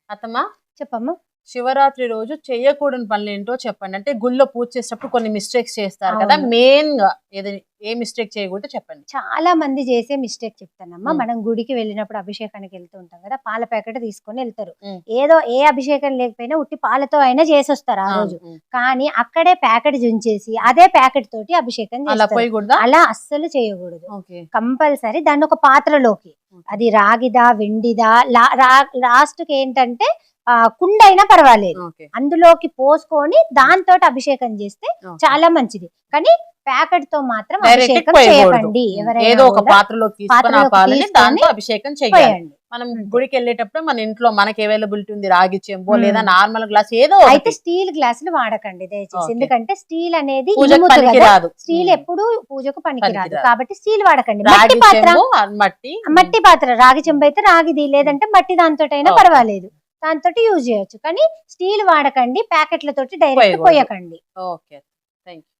అత్తమ్మా చెప్పమ్మా. శివరాత్రి రోజు చేయకూడని పనులు ఏంటో చెప్పండి. అంటే గుళ్ళో పూజ చేసేటప్పుడు కొన్ని మిస్టేక్స్ చేస్తారు కదా, అవును. మెయిన్ గా ఏ మిస్టేక్ చేయకూడదు చెప్పండి. చాలా మంది చేసే మిస్టేక్ చెప్తానమ్మా. ఉమ్. మనం గుడికి వెళ్ళినప్పుడు అభిషేకానికి వెళ్తూ ఉంటాం కదా, పాల ప్యాకెట్ తీసుకొని వెళ్తారు. ఉమ్. ఏదో ఏ అభిషేకం లేకపోయినా ఉట్టి పాలతో అయినా చేసొస్తారు ఆ రోజు. కానీ అక్కడే ప్యాకెట్ చుంచేసి అదే ప్యాకెట్ తోటి అభిషేకం అలా చేస్తారు. పోయకూడదా? అలా అస్సలు చేయకూడదు. ఓకే. కంపల్సరీ దాన్ని ఒక పాత్రలోకి, అది రాగిదా వెండిదా, లాస్ట్ కి ఏంటంటే కుండ అయినా పర్వాలేదు, ఓకే. అందులోకి పోసుకొని దాంతో అభిషేకం చేస్తే ఓకే. చాలా మంచిది. కానీ ప్యాకెట్ తో మాత్రం డైరెక్ట్ అభిషేకం పోయకూడదు. చేయకండి. ఎవరైనా ఏదో ఒక కూడా పాత్రలోకి తీసుకొని ఆ పాత్రలోకి పాలని తీసుకొని దాంతో అభిషేకం చేయాలి. పోయండి. మనం అంతే. గుడికి వెళ్ళేటప్పుడు మన ఇంట్లో మనకి అవైలబిలిటీ ఉంది, రాగి చెంబో మ్మ్. లేదా నార్మల్ గ్లాస్ ఏదో అయితే ఒకటి. స్టీల్ గ్లాసులు వాడకండి దయచేసి. ఓకే. ఎందుకంటే స్టీల్ అనేది పూజకు ఇనుముతో పనికి కదా, రాదు. స్టీల్ మ్మ్. ఎప్పుడు పూజకు పనికిరాదు. పనికిరాదు. కాబట్టి స్టీల్ వాడకండి. మట్టి రాగి పాత్ర, చెంబు మట్టి మట్టి పాత్ర, రాగి చెంబు అయితే రాగిది, లేదంటే మట్టి దాంతోటైనా ఓకే. పర్వాలేదు, దాంతో యూజ్ చేయొచ్చు. కానీ స్టీల్ వాడకండి, ప్యాకెట్లతోటి డైరెక్ట్ పోయకూడదు. పోయకండి. ఓకే. Thank you.